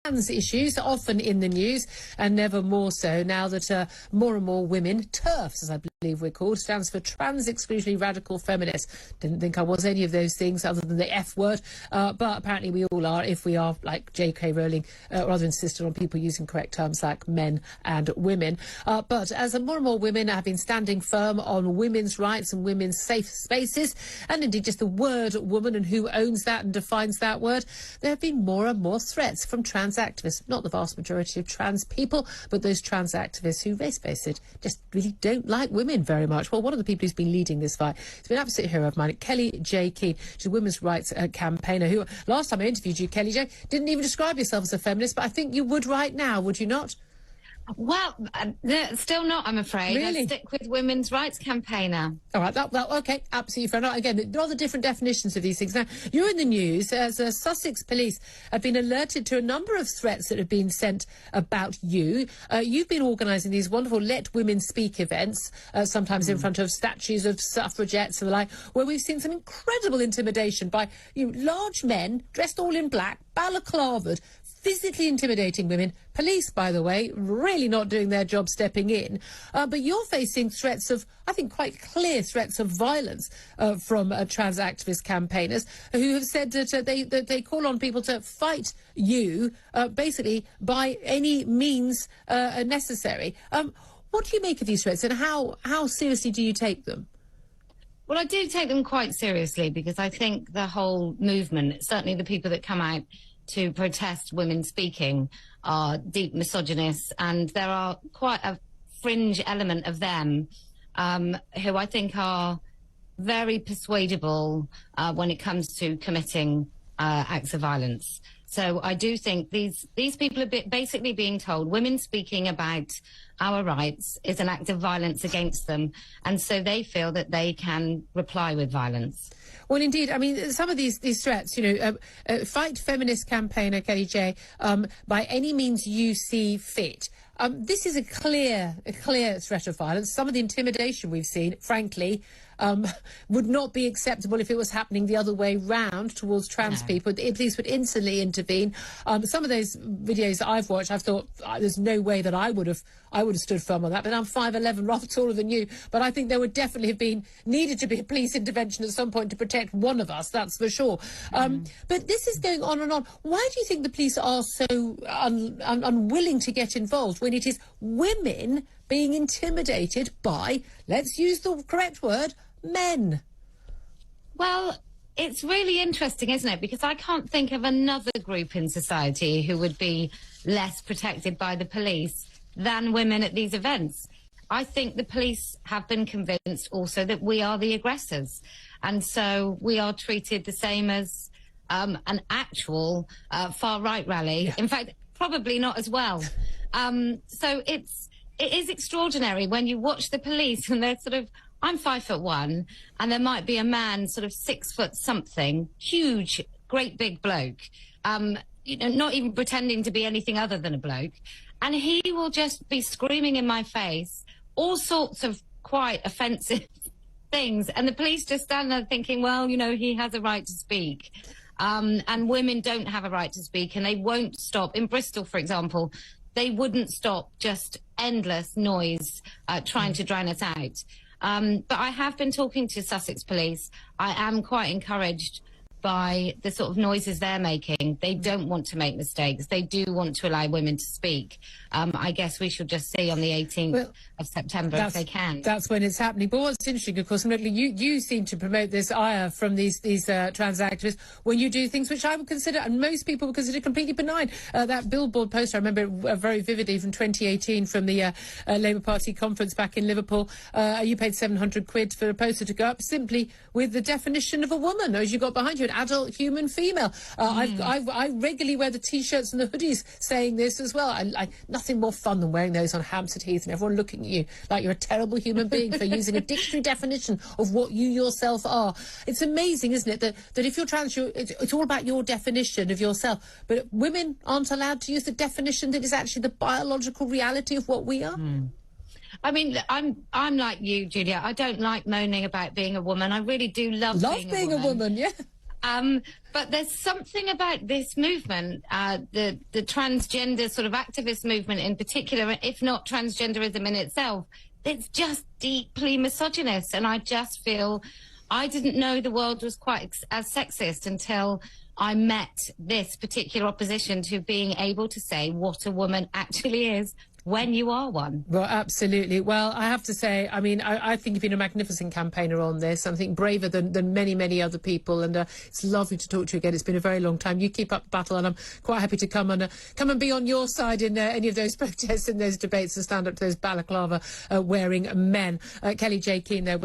Trans issues are often in the news, and never more so now that more and more women, TERFs as I believe we're called, stands for Trans Exclusionary Radical Feminists. Didn't think I was any of those things other than the F word, but apparently we all are, if we are, like J.K. Rowling, rather insistent on people using correct terms like men and women. But as more and more women have been standing firm on women's rights and women's safe spaces, and indeed just the word woman and who owns that and defines that word, there have been more and more threats from trans activists, not the vast majority of trans people, but those trans activists who, let's face it, just really don't like women very much. Well, one of the people who's been leading this fight has been an absolute hero of mine, Kellie-Jay Keen. She's a women's rights campaigner who, last time I interviewed you, Kellie-Jay, didn't even describe yourself as a feminist, but I think you would right now, would you not? Well, still not, I'm afraid. Really? I stick with women's rights campaigner. All right, okay, absolutely fair enough. Again, rather different definitions of these things. Now, you're in the news as Sussex police have been alerted to a number of threats that have been sent about you. You've been organising these wonderful Let Women Speak events, sometimes in front of statues of suffragettes and the like, where we've seen some incredible intimidation by large men dressed all in black, balaclavaed, physically intimidating women. Police, by the way, really not doing their job stepping in. But you're facing threats of, I think, quite clear threats of violence from trans activist campaigners who have said that they call on people to fight you, basically, by any means necessary. What do you make of these threats, and how seriously do you take them? Well, I do take them quite seriously, because I think the whole movement, certainly the people that come out to protest women speaking, are deep misogynists, and there are quite a fringe element of them who I think are very persuadable when it comes to committing acts of violence. So I do think these people are basically being told women speaking about our rights is an act of violence against them, and so they feel that they can reply with violence. Well, indeed. I mean, some of these threats, fight feminist campaigner Kellie-Jay, by any means you see fit. This is a clear threat of violence. Some of the intimidation we've seen, frankly, would not be acceptable if it was happening the other way round towards trans people. The police would instantly intervene. Some of those videos that I've watched, I've thought, there's no way that I would have stood firm on that. But I'm 5'11", rather taller than you. But I think there would definitely have needed to be a police intervention at some point to protect one of us, that's for sure. But this is going on and on. Why do you think the police are so unwilling to get involved when it is women being intimidated by, let's use the correct word, men? Well, it's really interesting, isn't it? Because I can't think of another group in society who would be less protected by the police than women at these events. I think the police have been convinced also that we are the aggressors. And so we are treated the same as an actual far-right rally. Yeah. In fact, probably not as well. So it is extraordinary when you watch the police and they're sort of, I'm 5'1", and there might be a man sort of 6 foot something, huge, great big bloke, not even pretending to be anything other than a bloke. And he will just be screaming in my face all sorts of quite offensive things. And the police just stand there thinking, well, he has a right to speak. And women don't have a right to speak, and they won't stop. In Bristol, for example, they wouldn't stop just endless noise trying to drown us out. But I have been talking to Sussex police. I am quite encouraged by the sort of noises they're making. They don't want to make mistakes. They do want to allow women to speak. I guess we should just see on the 18th of September if they can. That's when it's happening. But what's interesting, of course, you seem to promote this ire from these trans activists when you do things which I would consider, and most people would consider, completely benign. That billboard poster, I remember it very vividly from 2018 from the Labour Party conference back in Liverpool. You paid £700 for a poster to go up simply with the definition of a woman, as you got behind you, an adult human female. I regularly wear the T-shirts and the hoodies saying this as well. Nothing more fun than wearing those on Hampstead Heath and everyone looking at you like you're a terrible human being for using a dictionary definition of what you yourself are. It's amazing, isn't it, that if you're trans, it's all about your definition of yourself. But women aren't allowed to use the definition that is actually the biological reality of what we are. I mean, I'm like you, Julia. I don't like moaning about being a woman. I really do love being a woman. Yeah. But there's something about this movement, the transgender sort of activist movement in particular, if not transgenderism in itself, it's just deeply misogynist. And I just feel I didn't know the world was quite as sexist until I met this particular opposition to being able to say what a woman actually is when you are one. Well, absolutely. Well, I have to say, I mean, I think you've been a magnificent campaigner on this. I think braver than many, many other people. And it's lovely to talk to you again. It's been a very long time. You keep up the battle, and I'm quite happy to come and be on your side in any of those protests and those debates and stand up to those balaclava wearing men. Kellie-Jay Keen there.